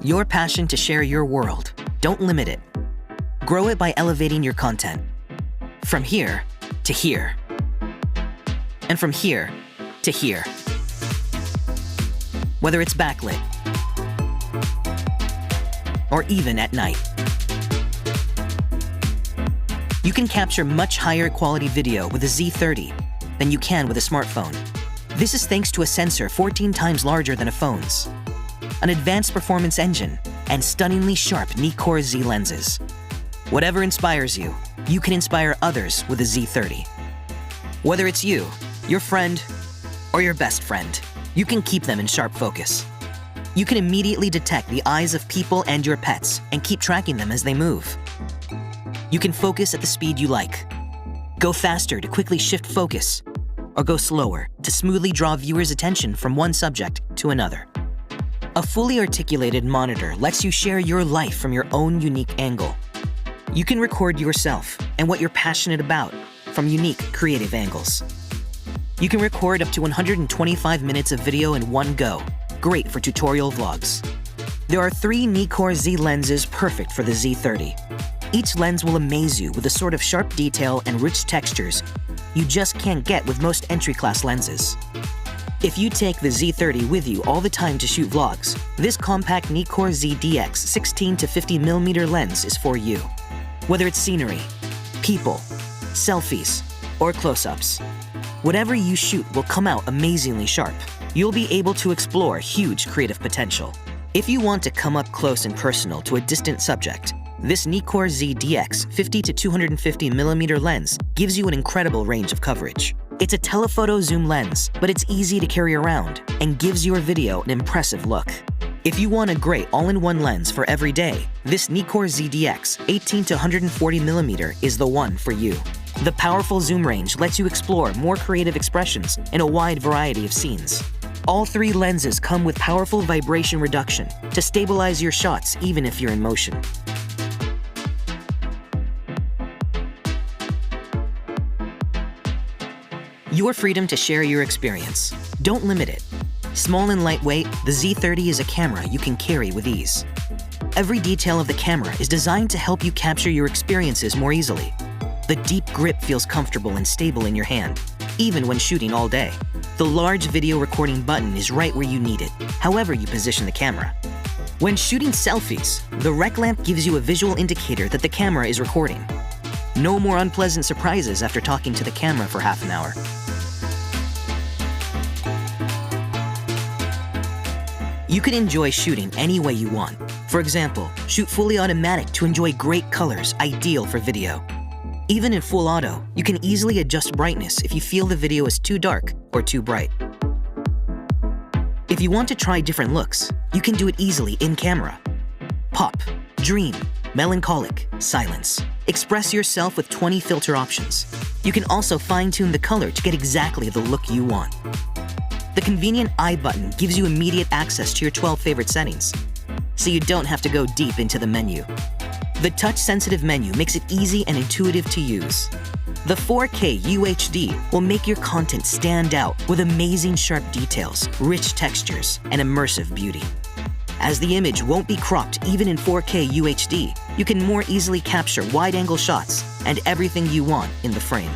Your passion to share your world. Don't limit it. Grow it by elevating your content. From here to here. And from here to here. Whether it's backlit or even at night. You can capture much higher quality video with a Z30 than you can with a smartphone. This is thanks to a sensor 14 times larger than a phone's, an advanced performance engine, and stunningly sharp Nikon Z lenses. Whatever inspires you, you can inspire others with a Z30. Whether it's you, your friend, or your best friend, you can keep them in sharp focus. You can immediately detect the eyes of people and your pets and keep tracking them as they move. You can focus at the speed you like. Go faster to quickly shift focus, or go slower to smoothly draw viewers' attention from one subject to another. A fully articulated monitor lets you share your life from your own unique angle. You can record yourself and what you're passionate about from unique, creative angles. You can record up to 125 minutes of video in one go, great for tutorial vlogs. There are 3 Nikon Z lenses perfect for the Z30. Each lens will amaze you with a sort of sharp detail and rich textures you just can't get with most entry-class lenses. If you take the Z30 with you all the time to shoot vlogs, this compact Nikon ZDX 16 to 50mm lens is for you. Whether it's scenery, people, selfies, or close-ups, whatever you shoot will come out amazingly sharp. You'll be able to explore huge creative potential. If you want to come up close and personal to a distant subject, this Nikon ZDX 50 to 250mm lens gives you an incredible range of coverage. It's a telephoto zoom lens, but it's easy to carry around and gives your video an impressive look. If you want a great all-in-one lens for every day, this Nikon ZDX 18 to 140mm is the one for you. The powerful zoom range lets you explore more creative expressions in a wide variety of scenes. All 3 lenses come with powerful vibration reduction to stabilize your shots even if you're in motion. Your freedom to share your experience. Don't limit it. Small and lightweight, the Z30 is a camera you can carry with ease. Every detail of the camera is designed to help you capture your experiences more easily. The deep grip feels comfortable and stable in your hand, even when shooting all day. The large video recording button is right where you need it, however you position the camera. When shooting selfies, the rec lamp gives you a visual indicator that the camera is recording. No more unpleasant surprises after talking to the camera for half an hour. You can enjoy shooting any way you want. For example, shoot fully automatic to enjoy great colors, ideal for video. Even in full auto, you can easily adjust brightness if you feel the video is too dark or too bright. If you want to try different looks, you can do it easily in camera. Pop, dream, melancholic, silence. Express yourself with 20 filter options. You can also fine-tune the color to get exactly the look you want. The convenient I button gives you immediate access to your 12 favorite settings, so you don't have to go deep into the menu. The touch-sensitive menu makes it easy and intuitive to use. The 4K UHD will make your content stand out with amazing sharp details, rich textures, and immersive beauty. As the image won't be cropped even in 4K UHD, you can more easily capture wide-angle shots and everything you want in the frame.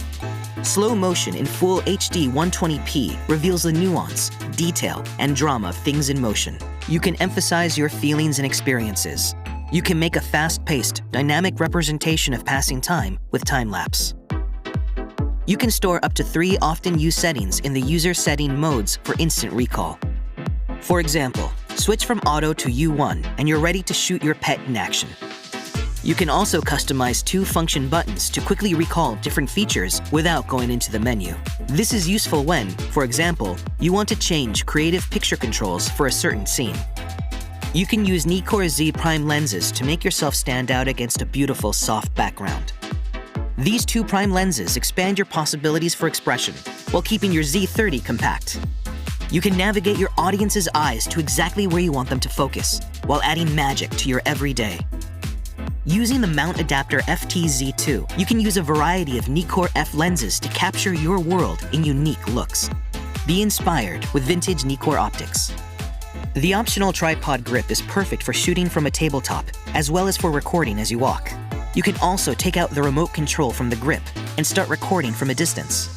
Slow motion in full HD 120p reveals the nuance, detail, and drama of things in motion. You can emphasize your feelings and experiences. You can make a fast-paced, dynamic representation of passing time with time-lapse. You can store up to 3 often-used settings in the user setting modes for instant recall. For example, switch from auto to U1 and you're ready to shoot your pet in action. You can also customize 2 function buttons to quickly recall different features without going into the menu. This is useful when, for example, you want to change creative picture controls for a certain scene. You can use Nikon Z prime lenses to make yourself stand out against a beautiful, soft background. These 2 prime lenses expand your possibilities for expression while keeping your Z30 compact. You can navigate your audience's eyes to exactly where you want them to focus, while adding magic to your everyday. Using the mount adapter FTZ2, you can use a variety of Nikon F lenses to capture your world in unique looks. Be inspired with vintage Nikon optics. The optional tripod grip is perfect for shooting from a tabletop, as well as for recording as you walk. You can also take out the remote control from the grip and start recording from a distance.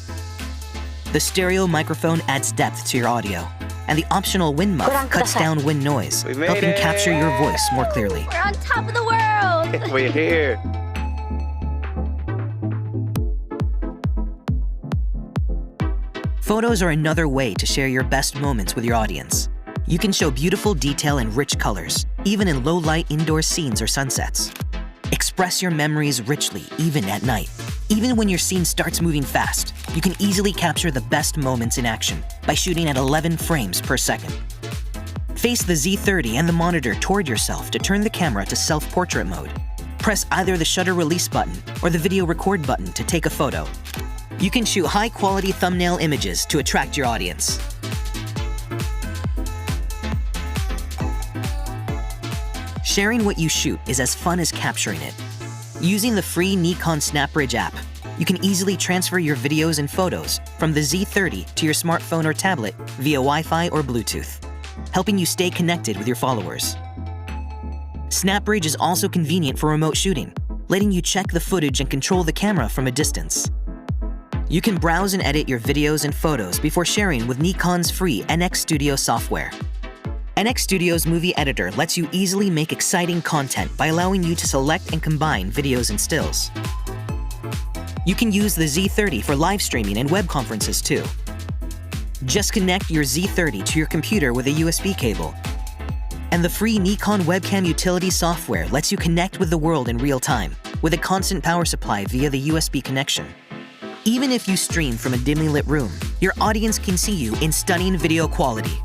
The stereo microphone adds depth to your audio, and the optional wind muff cuts down wind noise, helping capture your voice more clearly. We're on top of the world! We're here. Photos are another way to share your best moments with your audience. You can show beautiful detail and rich colors, even in low-light indoor scenes or sunsets. Express your memories richly, even at night. Even when your scene starts moving fast, you can easily capture the best moments in action by shooting at 11 frames per second. Face the Z30 and the monitor toward yourself to turn the camera to self-portrait mode. Press either the shutter release button or the video record button to take a photo. You can shoot high-quality thumbnail images to attract your audience. Sharing what you shoot is as fun as capturing it. Using the free Nikon SnapBridge app, you can easily transfer your videos and photos from the Z30 to your smartphone or tablet via Wi-Fi or Bluetooth, helping you stay connected with your followers. SnapBridge is also convenient for remote shooting, letting you check the footage and control the camera from a distance. You can browse and edit your videos and photos before sharing with Nikon's free NX Studio software. NX Studio's movie editor lets you easily make exciting content by allowing you to select and combine videos and stills. You can use the Z30 for live streaming and web conferences too. Just connect your Z30 to your computer with a USB cable. And the free Nikon webcam utility software lets you connect with the world in real time with a constant power supply via the USB connection. Even if you stream from a dimly lit room, your audience can see you in stunning video quality.